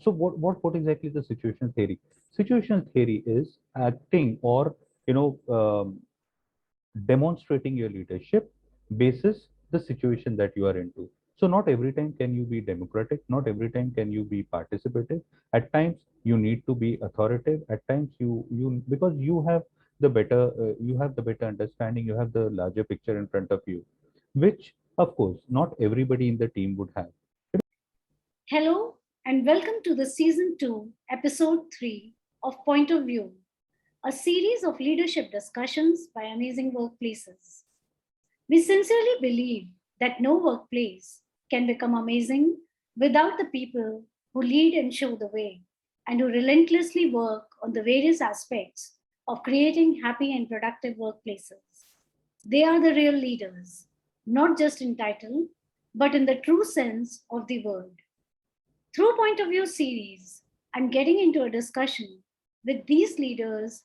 So what exactly the situation theory? Situation theory is acting or you know um, demonstrating your leadership basis the situation that you are into. So not every time can you be democratic, not every time can you be participative. At times you need to be authoritative. At times you because you have the better understanding, you have the larger picture in front of you, which of course not everybody in the team would have. Hello, and welcome to the Season 2, Episode 3 of Point of View, a series of leadership discussions by amazing workplaces. We sincerely believe that no workplace can become amazing without the people who lead and show the way, and who relentlessly work on the various aspects of creating happy and productive workplaces. They are the real leaders, not just in title, but in the true sense of the word. Through Point of View series, I'm getting into a discussion with these leaders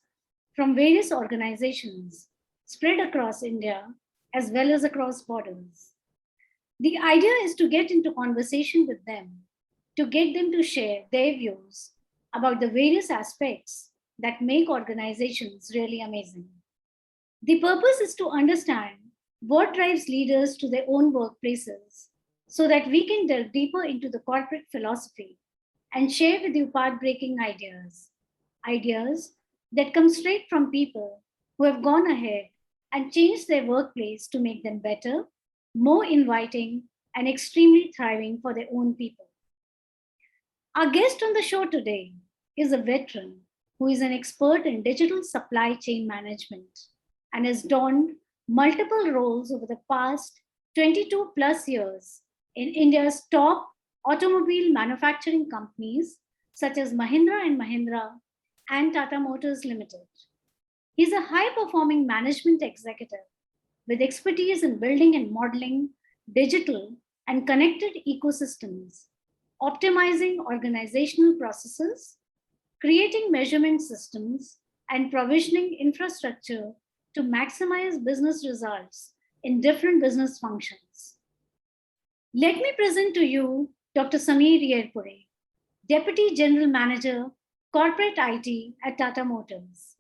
from various organizations spread across India as well as across borders. The idea is to get into conversation with them, to get them to share their views about the various aspects that make organizations really amazing. The purpose is to understand what drives leaders to their own workplaces so that we can delve deeper into the corporate philosophy and share with you path breaking ideas. Ideas that come straight from people who have gone ahead and changed their workplace to make them better, more inviting, and extremely thriving for their own people. Our guest on the show today is a veteran who is an expert in digital supply chain management and has donned multiple roles over the past 22 plus years in India's top automobile manufacturing companies such as Mahindra and Mahindra and Tata Motors Limited. He's a high performing management executive with expertise in building and modeling digital and connected ecosystems, optimizing organizational processes, creating measurement systems, and provisioning infrastructure to maximize business results in different business functions. Let me present to you Dr. Sameer Yerpure, Deputy General Manager, Corporate IT at Tata Motors.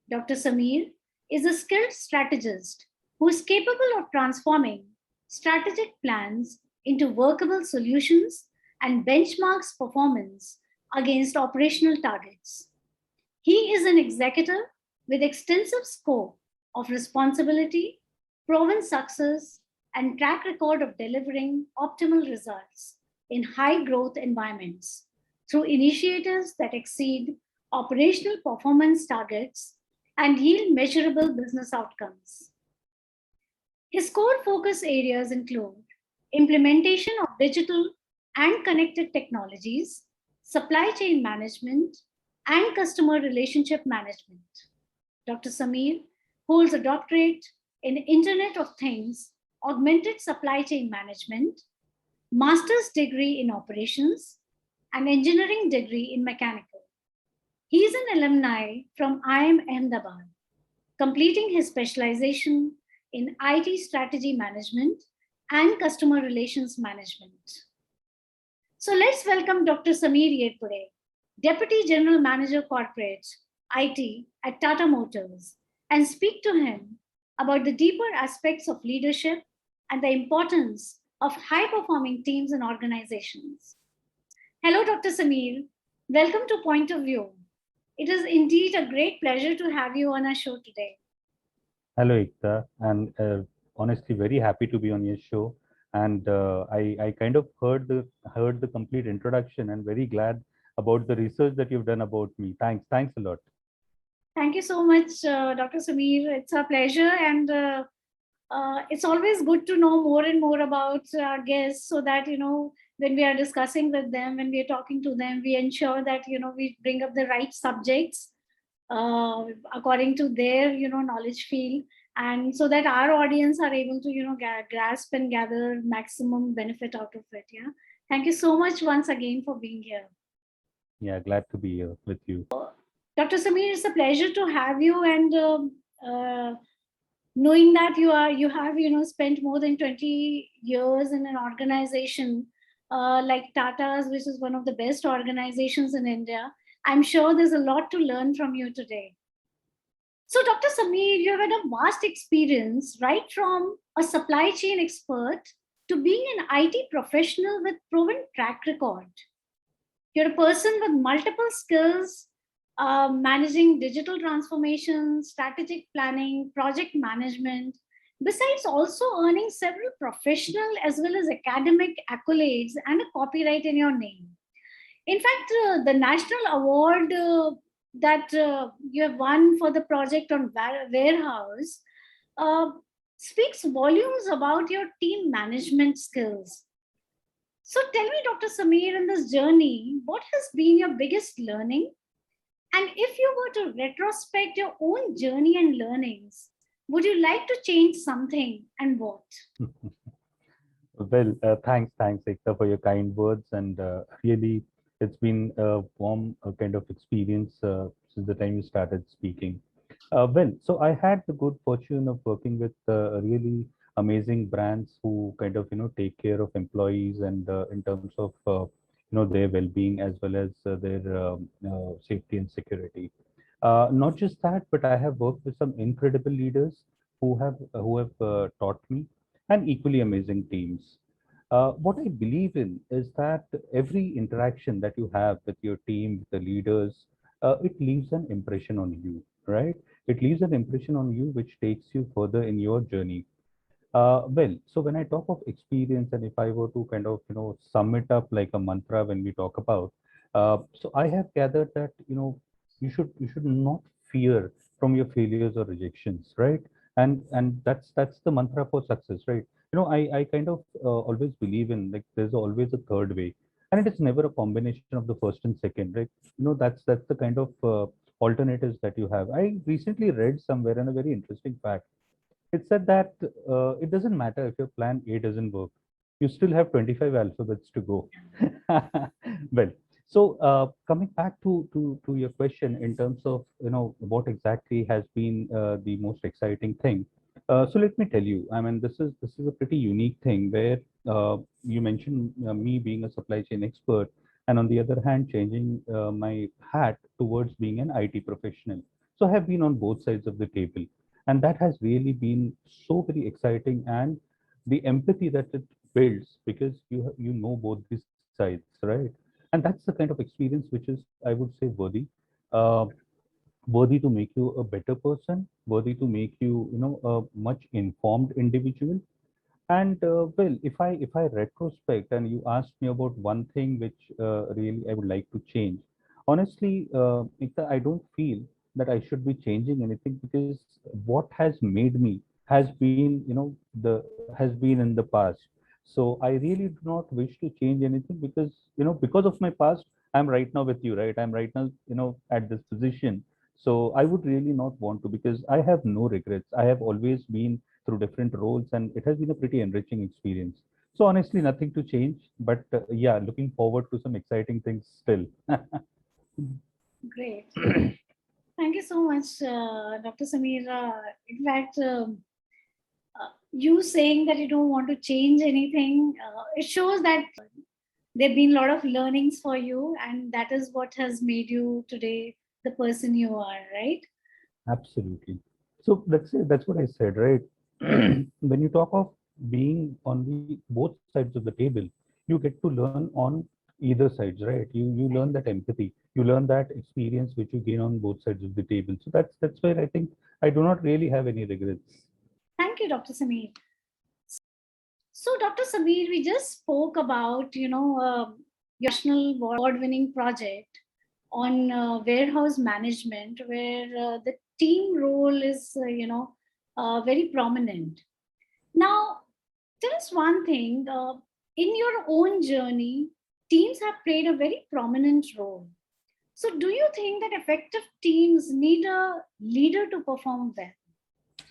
Dr. Sameer is a skilled strategist who is capable of transforming strategic plans into workable solutions and benchmarks performance against operational targets. He is an executive with extensive scope of responsibility, proven success, and track record of delivering optimal results in high growth environments through initiatives that exceed operational performance targets and yield measurable business outcomes. His core focus areas include implementation of digital and connected technologies, supply chain management, and customer relationship management. Dr. Sameer holds a doctorate in Internet of Things, augmented supply chain management, master's degree in operations, and engineering degree in mechanical. He is an alumni from IIM Ahmedabad, completing his specialization in IT strategy management and customer relations management. So let's welcome Dr. Sameer Yerpure, Deputy General Manager Corporate IT at Tata Motors, and speak to him about the deeper aspects of leadership and the importance of high performing teams and organizations. Hello, Dr. Sameer. Welcome to Point of View. It is indeed a great pleasure to have you on our show today. Hello, Ikta, and honestly, very happy to be on your show. And I kind of heard the complete introduction, and very glad about the research that you've done about me. Thanks a lot. Thank you so much, Dr. Sameer. It's a pleasure, and it's always good to know more and more about our guests so that, when we are discussing with them, when we are talking to them, we ensure that, we bring up the right subjects uh, according to their, knowledge field. And so that our audience are able to, grasp and gather maximum benefit out of it. Yeah. Thank you so much once again for being here. Yeah, glad to be here with you. Dr. Sameer, it's a pleasure to have you, and knowing that you have spent more than 20 years in an organization, like Tata's, which is one of the best organizations in India. I'm sure there's a lot to learn from you today. So, Dr. Sameer, you have had a vast experience, right from a supply chain expert to being an IT professional with proven track record. You're a person with multiple skills, managing digital transformation, strategic planning, project management, besides also earning several professional as well as academic accolades and a copyright in your name. In fact, the national award that you have won for the project on warehouse uh, speaks volumes about your team management skills. So tell me, Dr. Sameer, in this journey, what has been your biggest learning? And if you were to retrospect your own journey and learnings, would you like to change something and what? Well, thanks, Ekta, for your kind words. And really, it's been a warm kind of experience since the time you started speaking. Well, so I had the good fortune of working with really amazing brands who kind of, take care of employees and in terms of, their well-being as well as their safety and security. Not just that, but I have worked with some incredible leaders who have taught me and equally amazing teams. What I believe in is that every interaction that you have with your team, with the leaders, it leaves an impression on you, right? It leaves an impression on you which takes you further in your journey. Well, so when I talk of experience, and if I were to kind of, sum it up like a mantra when we talk about, so I have gathered that, you should not fear from your failures or rejections, right? And that's the mantra for success, right? I kind of always believe in like there's always a third way, and it is never a combination of the first and second, right? That's the kind of alternatives that you have. I recently read somewhere and a very interesting fact. It said that it doesn't matter if your plan A doesn't work. You still have 25 alphabets to go. Well, so coming back to your question in terms of what exactly has been the most exciting thing. So let me tell you. I mean, this is a pretty unique thing where you mentioned me being a supply chain expert, and on the other hand, changing my hat towards being an IT professional. So I have been on both sides of the table, and that has really been so very exciting, and the empathy that it builds because you know both these sides, right? And that's the kind of experience which is, I would say, uh, worthy to make you a better person, worthy to make you a much informed individual. And well, if I retrospect and you asked me about one thing which really I would like to change, honestly, Ekta, I don't feel that I should be changing anything because what has made me has been, has been in the past. So I really do not wish to change anything because, because of my past, I'm right now with you, right? I'm right now, at this position. So I would really not want to because I have no regrets. I have always been through different roles, and it has been a pretty enriching experience. So honestly, nothing to change, but yeah, looking forward to some exciting things still. Great. Thank you so much, Dr. Sameer. In fact, you saying that you don't want to change anything, it shows that there have been a lot of learnings for you, and that is what has made you today the person you are, right? Absolutely. So that's what I said, right? When you talk of being on the both sides of the table, you get to learn on either sides, right? You learn that empathy, you learn that experience which you gain on both sides of the table. So that's where I think I do not really have any regrets. Thank you, Dr. Sameer. So, Dr. Sameer, we just spoke about, your national award-winning project on warehouse management, where the team role is, very prominent. Now, tell us one thing. In your own journey, teams have played a very prominent role. So, do you think that effective teams need a leader to perform well?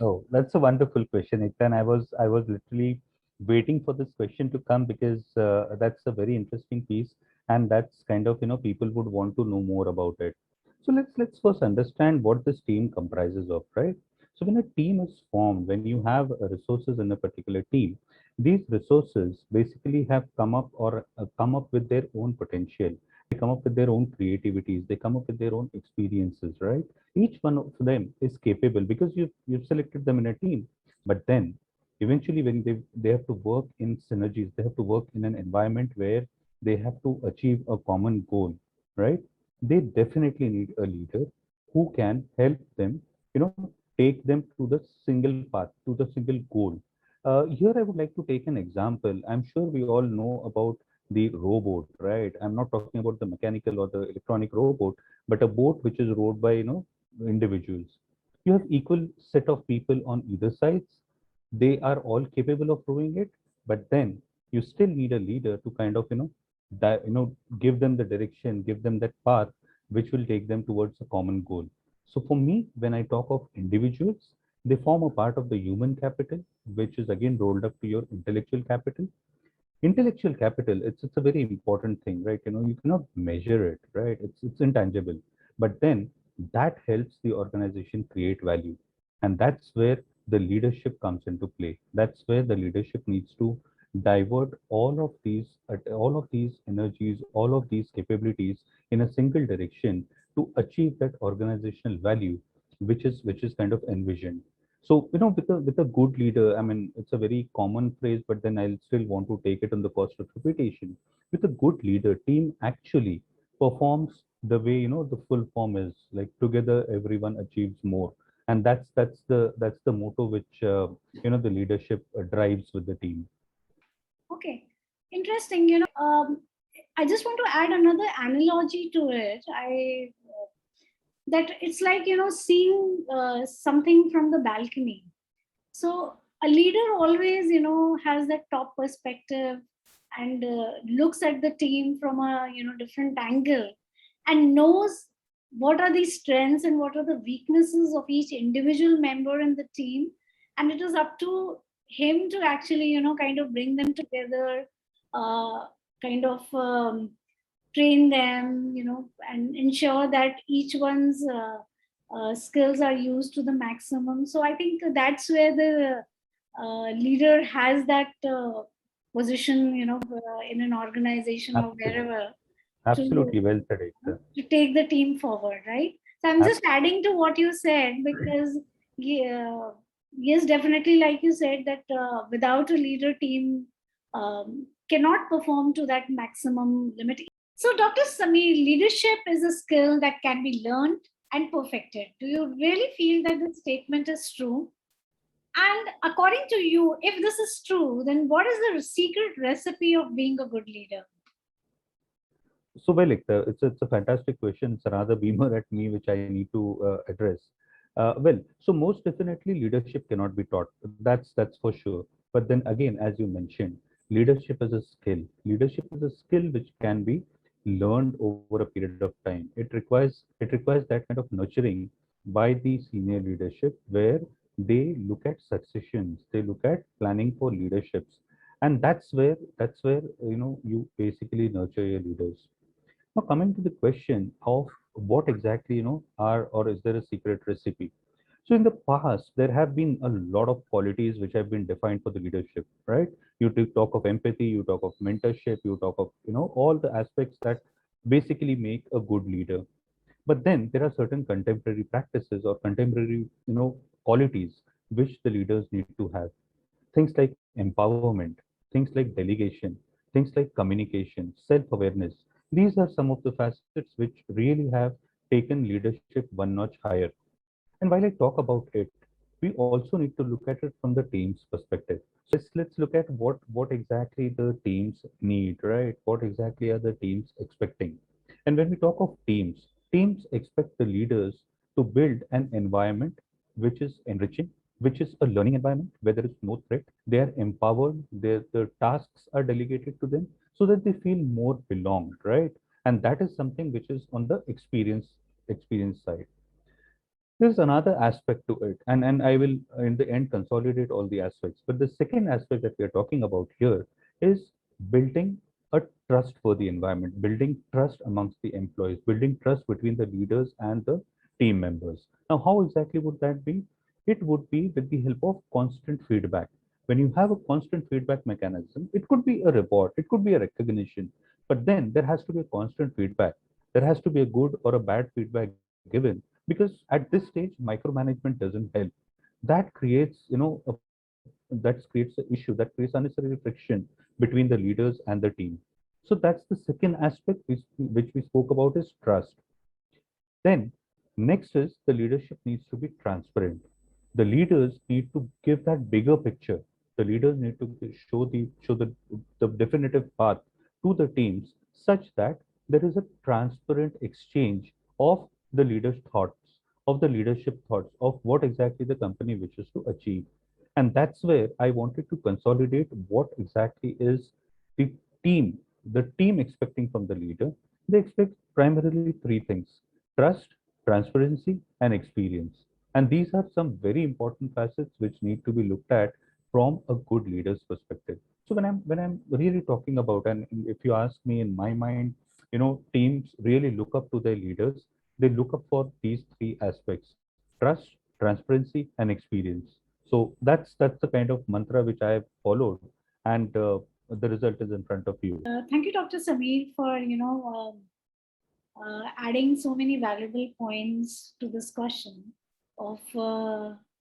Oh, that's a wonderful question, Ekta. And I was literally waiting for this question to come because that's a very interesting piece, and that's kind of people would want to know more about it. So let's first understand what this team comprises of, right? So when a team is formed, when you have resources in a particular team, These resources basically have come up or come up with their own potential. They come up with their own creativities. They come up with their own experiences, right? Each one of them is capable because you've selected them in a team. But then eventually when they have to work in synergies, they have to work in an environment where they have to achieve a common goal, right? They definitely need a leader who can help them, take them to the single path, to the single goal. Here, I would like to take an example. I'm sure we all know about the rowboat, right? I'm not talking about the mechanical or the electronic rowboat, but a boat which is rowed by, individuals. You have equal set of people on either sides. They are all capable of rowing it, but then you still need a leader to kind of, give them the direction, give them that path, which will take them towards a common goal. So for me, when I talk of individuals, they form a part of the human capital, which is again rolled up to your intellectual capital. Intellectual capital, it's a very important thing, right? You cannot measure it, right? It's intangible. But then that helps the organization create value. And that's where the leadership comes into play. That's where the leadership needs to divert all of these energies, all of these capabilities in a single direction to achieve that organizational value, which is kind of envisioned. So, with a good leader, I mean, it's a very common phrase, but then I'll still want to take it on the cost of repetition. With a good leader, team actually performs the way, the full form is like together, everyone achieves more. And that's the motto which, the leadership drives with the team. Okay, interesting. I just want to add another analogy to it. I that it's like seeing something from the balcony. So a leader always has that top perspective and looks at the team from a different angle and knows what are the strengths and what are the weaknesses of each individual member in the team, and it is up to him to actually kind of bring them together, uh, kind of train them, and ensure that each one's skills are used to the maximum. So I think that's where the leader has that position, in an organization or Absolutely. wherever, to Absolutely well said, Ekta. to take the team forward, right? So I'm just adding to what you said because, yeah, yes, definitely, like you said, that without a leader, team cannot perform to that maximum limit. So, Dr. Samir, leadership is a skill that can be learned and perfected. Do you really feel that this statement is true? And according to you, if this is true, then what is the secret recipe of being a good leader? So, well, it's a fantastic question. It's another beamer at me, which I need to address. So most definitely, leadership cannot be taught. That's for sure. But then again, as you mentioned, leadership is a skill. Leadership is a skill which can be learned over a period of time. It requires that kind of nurturing by the senior leadership, where they look at successions, they look at planning for leaderships, and that's where you basically nurture your leaders. Now, coming to the question of what exactly, are or is there a secret recipe? So, in the past, there have been a lot of qualities which have been defined for the leadership, right? Talk of empathy, you talk of mentorship, you talk of, all the aspects that basically make a good leader. But then there are certain contemporary practices or contemporary, qualities which the leaders need to have. Things like empowerment, things like delegation, things like communication, self awareness. These are some of the facets which really have taken leadership one notch higher. And while I talk about it, we also need to look at it from the team's perspective. So let's look at what exactly the teams need, right? What exactly are the teams expecting? And when we talk of teams expect the leaders to build an environment which is enriching, which is a learning environment where there is no threat. They are empowered, the tasks are delegated to them so that they feel more belonged, right? And that is something which is on the experience side. There's another aspect to it, and I will in the end consolidate all the aspects. But the second aspect that we are talking about here is building a trustworthy environment, building trust amongst the employees, building trust between the leaders and the team members. Now, how exactly would that be? It would be with the help of constant feedback. When you have a constant feedback mechanism, it could be a reward, it could be a recognition, but then there has to be a constant feedback. There has to be a good or a bad feedback given, because at this stage, micromanagement doesn't help. That creates, that creates an issue, that creates unnecessary friction between the leaders and the team. So that's the second aspect which we spoke about, is trust. Then next is the leadership needs to be transparent. The leaders need to give that bigger picture. The leaders need to show the definitive path to the teams, such that there is a transparent exchange of the leaders' thoughts, of the leadership thoughts of what exactly the company wishes to achieve. And that's where I wanted to consolidate what exactly is the the team expecting from the leader. They expect primarily three things: trust, transparency, and experience. And these are some very important facets which need to be looked at from a good leader's perspective. So when I'm really talking about, and if you ask me, in my mind, teams really look up to their leaders. They look up for these three aspects: trust, transparency, and experience. So that's the kind of mantra which I have followed, and the result is in front of you. Thank you, Dr. Sameer, for adding so many valuable points to this question of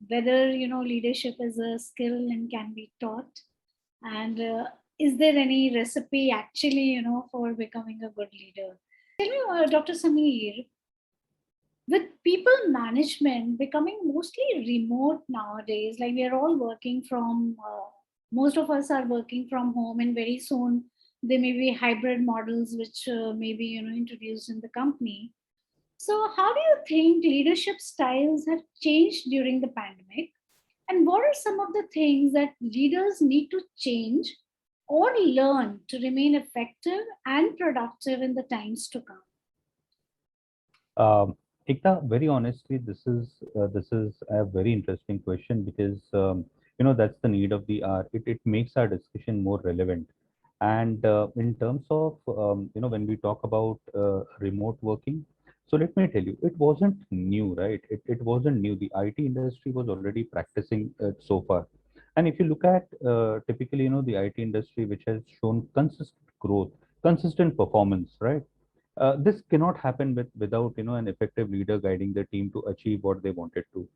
whether leadership is a skill and can be taught, and is there any recipe actually for becoming a good leader. Tell me, Dr. Sameer, with people management becoming mostly remote nowadays, like we are all working from most of us are working from home, and very soon there may be hybrid models which may be introduced in the company. So how do you think leadership styles have changed during the pandemic, and what are some of the things that leaders need to change or learn to remain effective and productive in the times to come? Um, Ekta, very honestly, this is a very interesting question, because that's the need of the hour. It makes our discussion more relevant. And in terms of when we talk about remote working, so let me tell you, it wasn't new, right? It wasn't new. The IT industry was already practicing it so far. And if you look at typically, the IT industry, which has shown consistent growth, consistent performance, right? This cannot happen without an effective leader guiding the team to achieve what they wanted to.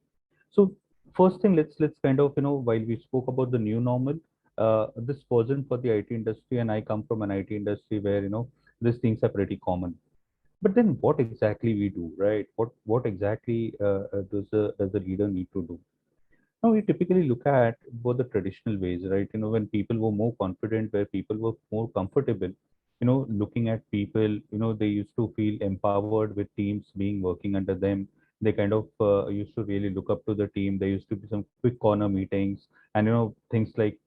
So first thing, let's kind of, while we spoke about the new normal, this wasn't for the IT industry, and I come from an IT industry where these things are pretty common. But then what exactly we do, right? What exactly does the leader need to do? Now we typically look at both the traditional ways, right? When people were more confident, where people were more comfortable, looking at people, they used to feel empowered with teams being working under them. They kind of used to really look up to the team. There used to be some quick corner meetings, and things like,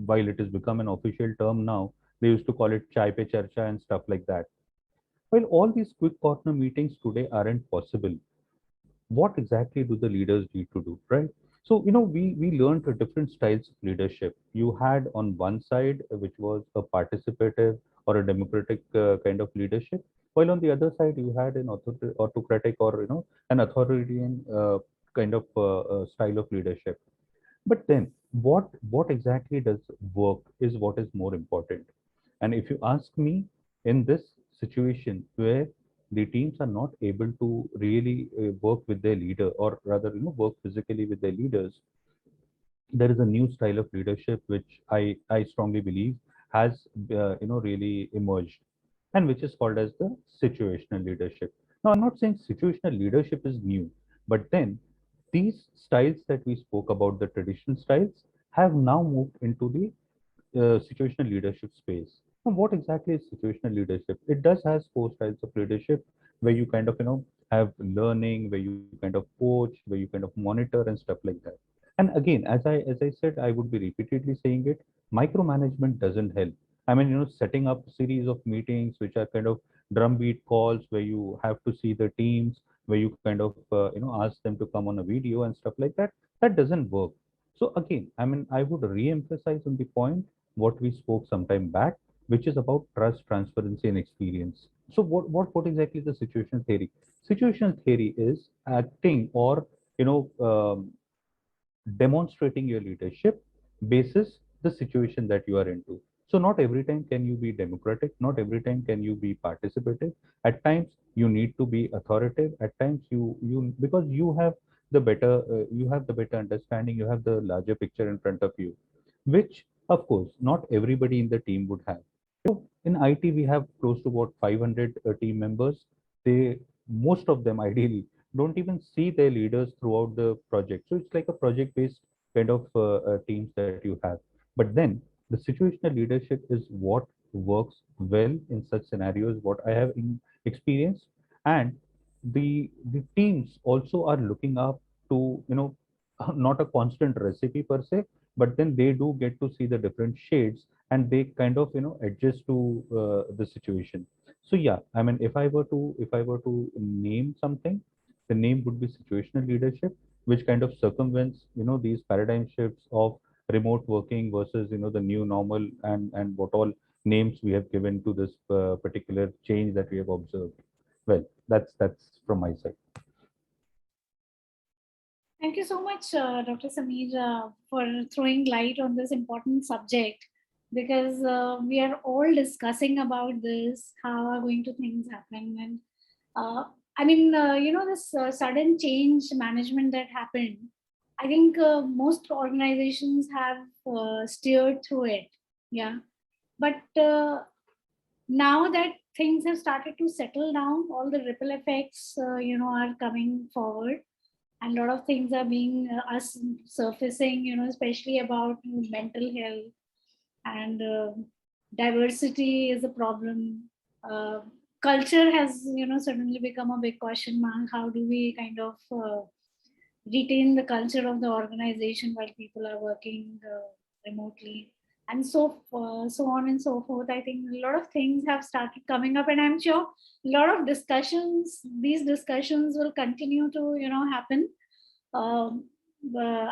while it has become an official term now, they used to call it chai pe charcha and stuff like that. Well, all these quick corner meetings today aren't possible. What exactly do the leaders need to do, right? So we learned the different styles of leadership. You had on one side, which was a participative or a democratic kind of leadership, while on the other side you had an autocratic, or an authoritarian kind of style of leadership. But then what exactly does work is what is more important. And if you ask me, in this situation where the teams are not able to really work with their leader, or rather work physically with their leaders, there is a new style of leadership which I strongly believe has really emerged, and which is called as the situational leadership. Now, I'm not saying situational leadership is new, but then these styles that we spoke about, the traditional styles, have now moved into the situational leadership space. Now, what exactly is situational leadership? It does has four styles of leadership, where you kind of have learning, where you kind of coach, where you kind of monitor and stuff like that. And again, as I said, I would be repeatedly saying it, micromanagement doesn't help. I mean, setting up a series of meetings which are kind of drumbeat calls, where you have to see the teams, where you kind of ask them to come on a video and stuff like that. That doesn't work. So again, I mean, I would re-emphasize on the point what we spoke some time back, which is about trust, transparency, and experience. So what exactly is the situational theory? Situational theory is acting, or you know um, demonstrating your leadership basis the situation that you are into. So not every time can you be democratic, not every time can you be participative. At times you need to be authoritative. At times you because you have the better understanding, you have the larger picture in front of you, which of course not everybody in the team would have. In IT, we have close to about 500 team members. They, most of them ideally, don't even see their leaders throughout the project. So it's like a project-based kind of teams that you have. But then the situational leadership is what works well in such scenarios, what I have experienced. And the teams also are looking up to, not a constant recipe per se, but then they do get to see the different shades and they kind of adjust to the situation. So yeah, I mean, if I were to name something, the name would be situational leadership, which kind of circumvents these paradigm shifts of remote working versus the new normal, and what all names we have given to this particular change that we have observed. Well, that's from my side. Thank you so much, Dr. Sameer, for throwing light on this important subject, because we are all discussing about this, how are going to things happen. And I mean, this sudden change management that happened, I think most organizations have steered through it. Yeah. But now that things have started to settle down, all the ripple effects, are coming forward, and a lot of things are being us surfacing, especially about mental health, and diversity is a problem. uh, Culture has suddenly become a big question mark. How do we kind of retain the culture of the organization while people are working remotely, and so on and so forth. I think a lot of things have started coming up, and I'm sure a lot of discussions, these discussions will continue to happen, um,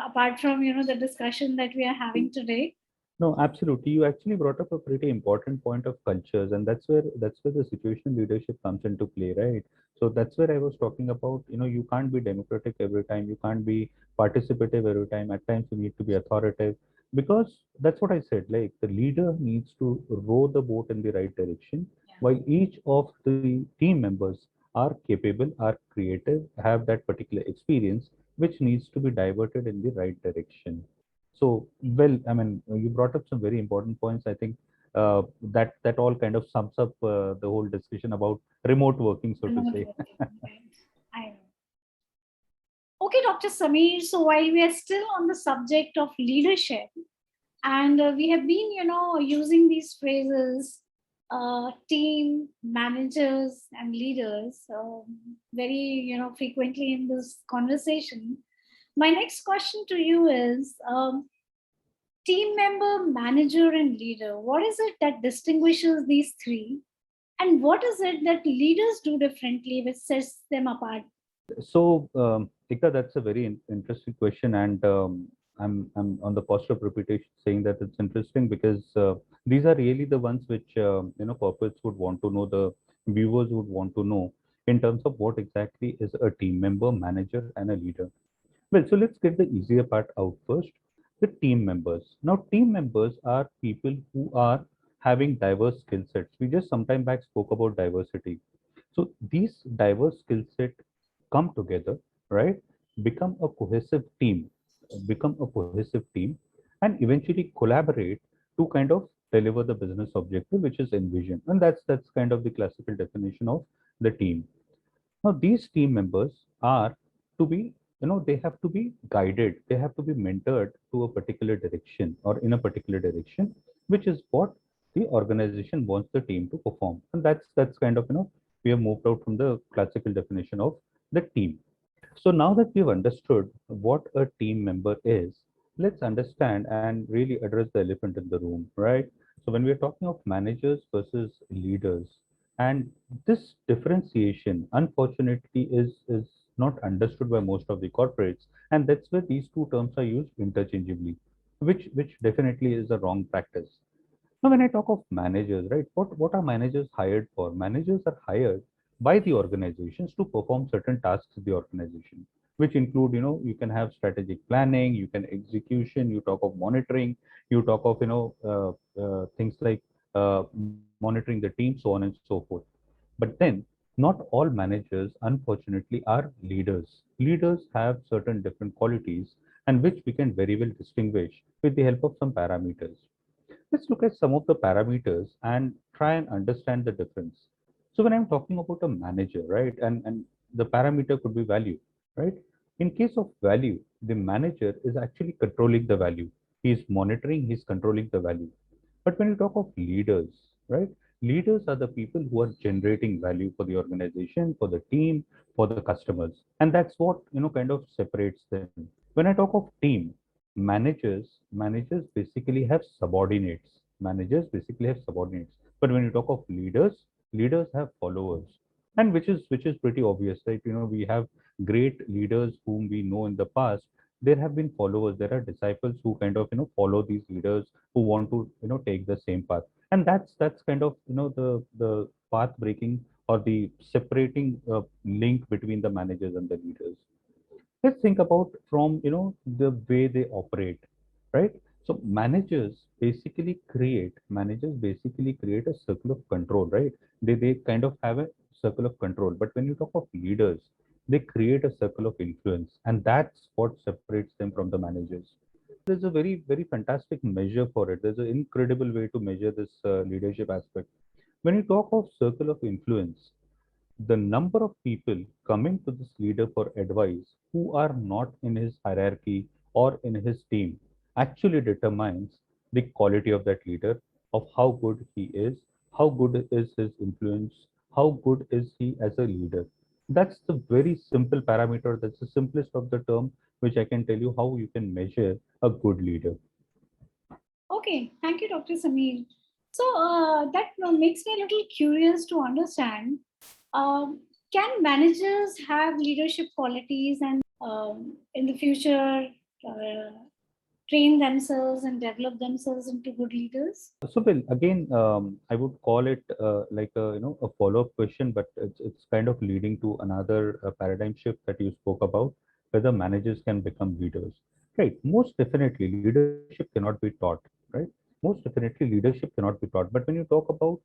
apart from the discussion that we are having today. No, absolutely. You actually brought up a pretty important point of cultures, and that's where the situational leadership comes into play, right? So that's where I was talking about. You can't be democratic every time. You can't be participative every time. At times, you need to be authoritative, because that's what I said. Like, the leader needs to row the boat in the right direction, while each of the team members are capable, are creative, have that particular experience, which needs to be diverted in the right direction. So, well, I mean, you brought up some very important points. I think that all kind of sums up the whole discussion about remote working, so to Remote say. working, right? I know. Okay, Dr. Sameer. So while we are still on the subject of leadership, and we have been using these phrases, team managers and leaders, very frequently in this conversation. My next question to you is, team member, manager, and leader, what is it that distinguishes these three, and what is it that leaders do differently which sets them apart? So, Ika, that's a very interesting question, and I'm on the posture of repetition saying that it's interesting because these are really the ones which corporates would want to know, the viewers would want to know in terms of what exactly is a team member, manager, and a leader. Well, so let's get the easier part out first. The team members. Now, team members are people who are having diverse skill sets. We just sometime back spoke about diversity. So these diverse skill set come together, right? Become a cohesive team, become a cohesive team, and eventually collaborate to kind of deliver the business objective, which is envisioned. And that's kind of the classical definition of the team. Now, these team members are to be, they have to be guided, they have to be mentored to a particular direction or in a particular direction, which is what the organization wants the team to perform. And that's kind of, we have moved out from the classical definition of the team. So now that we've understood what a team member is, let's understand and really address the elephant in the room, right? So when we're talking of managers versus leaders, and this differentiation, unfortunately, is not understood by most of the corporates, and that's where these two terms are used interchangeably, which definitely is a wrong practice. Now, when I talk of managers, right, what are managers hired for? Managers are hired by the organizations to perform certain tasks of the organization. which include, you can have strategic planning, you can execution, you talk of monitoring, you talk of, things like monitoring the team, so on and so forth. But then, not all managers, unfortunately, are leaders. Leaders have certain different qualities, and which we can very well distinguish with the help of some parameters. Let's look at some of the parameters and try and understand the difference. So when I'm talking about a manager, right, and the parameter could be value, right? In case of value, the manager is actually controlling the value. He is monitoring, he's controlling the value. But when you talk of leaders, right, leaders are the people who are generating value for the organization, for the team, for the customers. And that's what, kind of separates them. When I talk of team, managers basically have subordinates. Managers basically have subordinates. But when you talk of leaders, leaders have followers. And which is pretty obvious, right? We have great leaders whom we know in the past. There have been followers, there are disciples who kind of follow these leaders, who want to take the same path. And that's kind of the path breaking or the separating link between the managers and the leaders. Let's think about from the way they operate, right? So managers basically create a circle of control, right? They kind of have a circle of control. But when you talk of leaders, they create a circle of influence, and that's what separates them from the managers. There's a very very fantastic measure for it. There's an incredible way to measure this leadership aspect. When you talk of circle of influence, the number of people coming to this leader for advice who are not in his hierarchy or in his team actually determines the quality of that leader, of how good he is, how good is his influence, how good is he as a leader. That's the very simple parameter. That's the simplest of the term, which I can tell you how you can measure a good leader. Okay, thank you, Dr. Sameer. So that makes me a little curious to understand. Can managers have leadership qualities and in the future train themselves and develop themselves into good leaders? So, Bill, again, I would call it like a follow-up question, but it's kind of leading to another paradigm shift that you spoke about, whether managers can become leaders. Right. Most definitely, leadership cannot be taught. Right. Most definitely, leadership cannot be taught. But when you talk about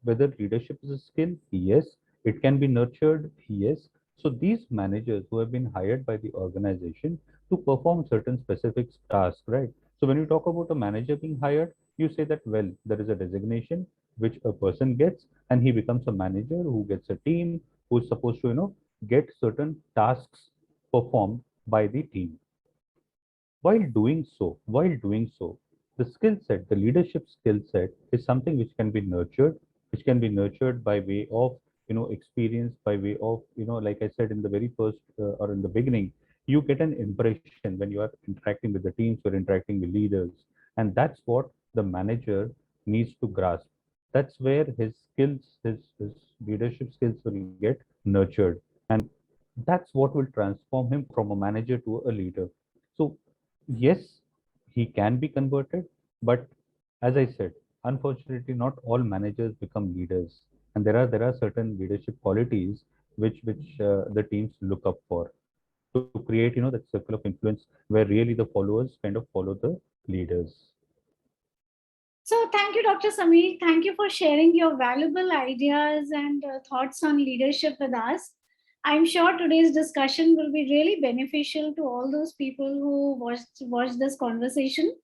whether leadership is a skill, yes, it can be nurtured, yes. So these managers who have been hired by the organization to perform certain specific tasks, right? So when you talk about a manager being hired, you say that, well, there is a designation which a person gets, and he becomes a manager who gets a team, who is supposed to, get certain tasks performed by the team. While doing so, the skill set, the leadership skill set is something which can be nurtured by way of, experience, by way of, like I said in the very first or in the beginning, you get an impression when you are interacting with the teams, you're interacting with leaders. And that's what the manager needs to grasp. That's where his skills, his leadership skills will get nurtured. And that's what will transform him from a manager to a leader. So yes, he can be converted, but as I said, unfortunately, not all managers become leaders, and there are certain leadership qualities which the teams look up for to create that circle of influence where really the followers kind of follow the leaders. So, thank you, Dr. Sameer. Thank you for sharing your valuable ideas and thoughts on leadership with us. I'm sure today's discussion will be really beneficial to all those people who watched this conversation.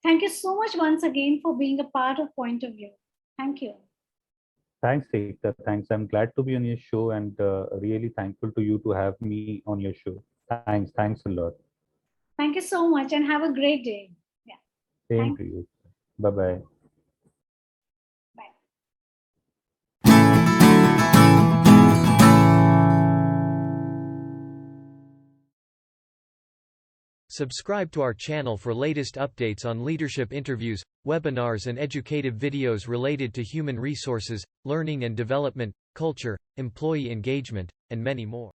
Thank you so much once again for being a part of Point of View. Thank you. Thanks, Ekta. Thanks. I'm glad to be on your show and really thankful to you to have me on your show. Thanks. Thanks a lot. Thank you so much and have a great day. Yeah. Same Thank to you. Bye bye. Bye. Subscribe to our channel for latest updates on leadership interviews, webinars and educative videos related to human resources, learning and development, culture, employee engagement, and many more.